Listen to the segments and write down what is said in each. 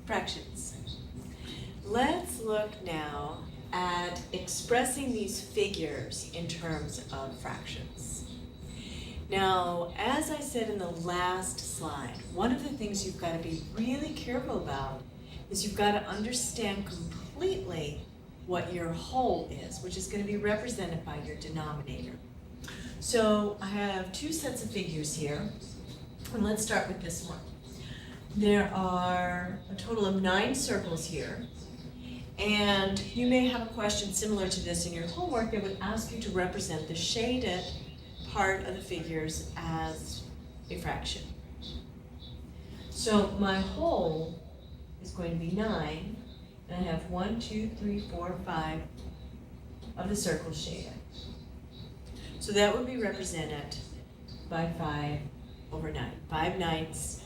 Fractions. Let's look now at expressing these figures in terms of fractions. Now, as I said in the last slide, one of the things you've got to be really careful about is you've got to understand completely what your whole is, which is going to be represented by your denominator. So I have two sets of figures here, and let's start with this one. There are a total of 9 circles here, and you may have a question similar to this in your homework that would ask you to represent the shaded part of the figures as a fraction. So my whole is going to be 9, and I have 1, 2, 3, 4, 5 of the circles shaded. So that would be represented by 5 over 9. 5/9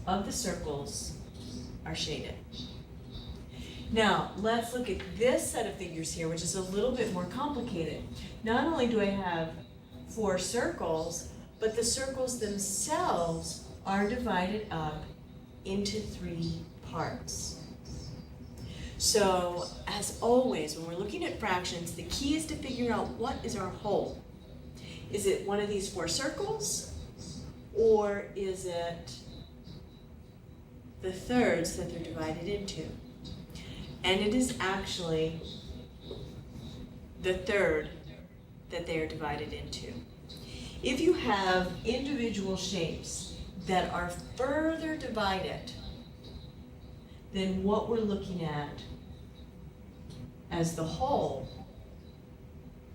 of the circles are shaded. Now, let's look at this set of figures here, which is a little bit more complicated. Not only do I have 4 circles, but the circles themselves are divided up into 3 parts. So, as always, when we're looking at fractions, the key is to figure out what is our whole. Is it one of these 4 circles, or is it the thirds that they're divided into? And it is actually the third that they are divided into. If you have individual shapes that are further divided than what we're looking at as the whole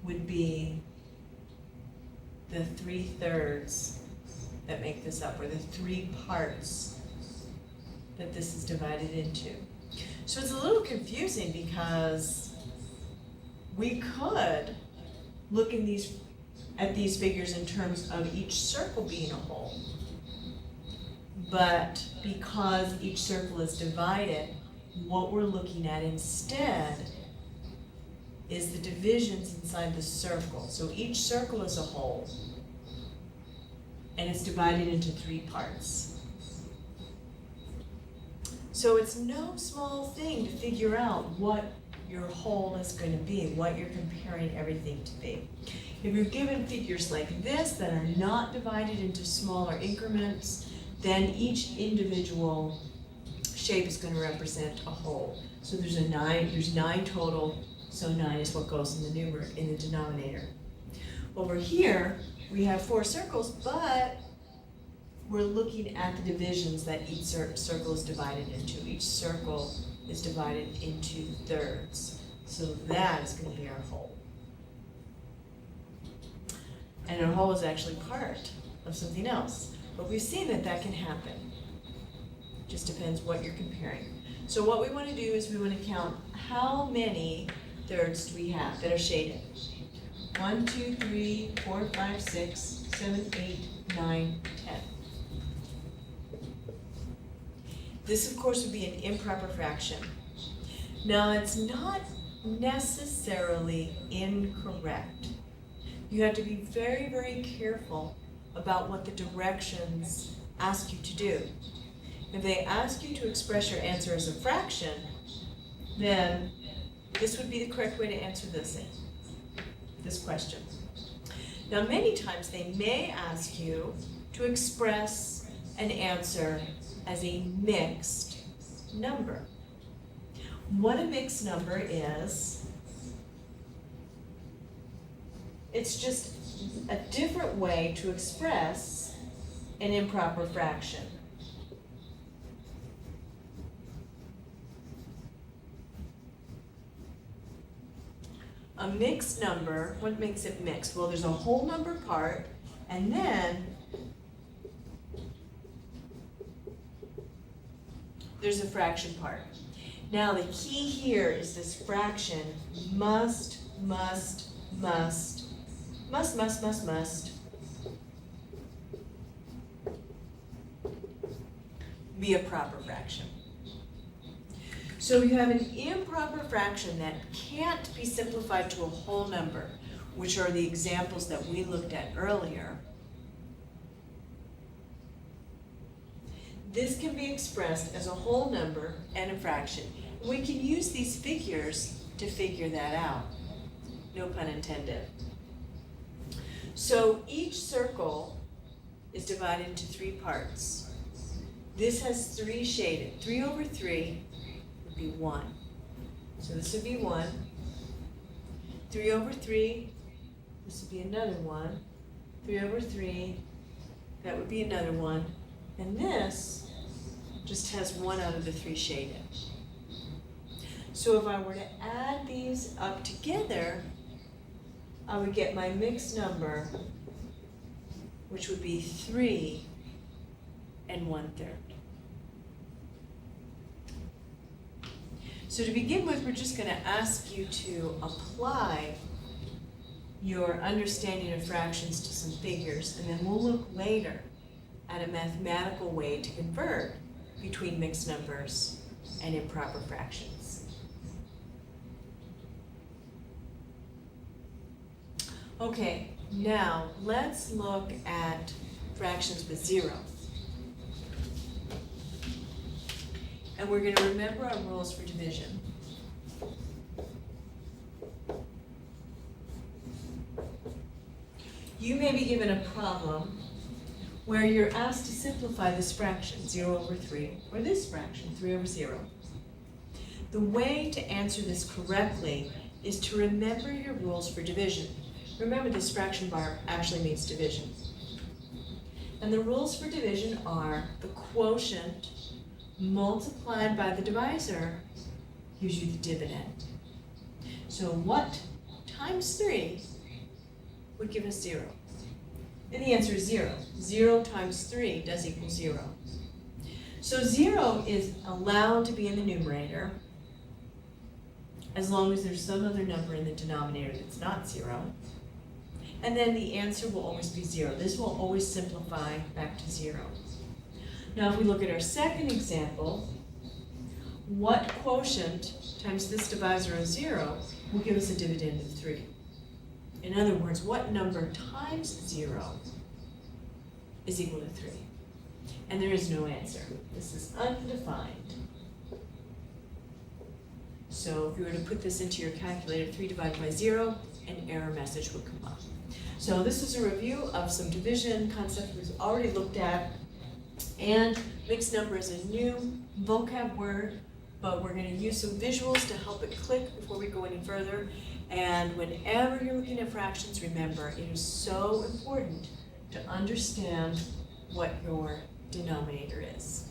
would be the 3/3 that make this up, or the 3 parts that this is divided into. So it's a little confusing because we could look at these figures in terms of each circle being a whole, but because each circle is divided, what we're looking at instead is the divisions inside the circle. So each circle is a whole, and it's divided into 3 parts. So it's no small thing to figure out what your whole is going to be, what you're comparing everything to be. If you're given figures like this that are not divided into smaller increments, then each individual shape is going to represent a whole. So there's 9 total, so 9 is what goes in the denominator. Over here, we have 4 circles, but we're looking at the divisions that each circle is divided into. Each circle is divided into thirds. So that is going to be our whole. And our whole is actually part of something else. But we've seen that that can happen. Just depends what you're comparing. So what we want to do is we want to count how many thirds do we have that are shaded. 1, 2, 3, 4, 5, 6, 7, 8, 9, 10. This, of course, would be an improper fraction. Now, it's not necessarily incorrect. You have to be very, very careful about what the directions ask you to do. If they ask you to express your answer as a fraction, then this would be the correct way to answer this question. Now, many times they may ask you to express an answer as a mixed number. What a mixed number is, it's just a different way to express an improper fraction. A mixed number, what makes it mixed? Well, there's a whole number part, and then there's a fraction part. Now the key here is this fraction must be a proper fraction. So you have an improper fraction that can't be simplified to a whole number, which are the examples that we looked at earlier. this can be expressed as a whole number and a fraction. We can use these figures to figure that out. No pun intended. So each circle is divided into 3 parts. This has 3 shaded. 3 over 3 would be 1. So this would be 1. 3 over 3, this would be another 1. 3 over 3, that would be another 1. And this just has 1 out of the 3 shaded. So if I were to add these up together, I would get my mixed number, which would be 3 and 1/3. So to begin with, we're just going to ask you to apply your understanding of fractions to some figures, and then we'll look later at a mathematical way to convert between mixed numbers and improper fractions. Okay, now let's look at fractions with 0. And we're going to remember our rules for division. You may be given a problem where you're asked to simplify this fraction, 0 over 3, or this fraction, 3 over 0. The way to answer this correctly is to remember your rules for division. Remember, this fraction bar actually means division. And the rules for division are the quotient multiplied by the divisor gives you the dividend. So what times 3 would give us 0? And the answer is 0. 0 times 3 does equal 0. So 0 is allowed to be in the numerator as long as there's some other number in the denominator that's not 0. And then the answer will always be 0. This will always simplify back to 0. Now if we look at our second example, what quotient times this divisor of 0 will give us a dividend of 3? In other words, what number times 0 is equal to 3? And there is no answer. This is undefined. So if you were to put this into your calculator, 3 divided by 0, an error message would come up. So this is a review of some division concepts we've already looked at. And mixed number is a new vocab word, but we're going to use some visuals to help it click before we go any further. And whenever you're looking at fractions, remember, it is so important to understand what your denominator is.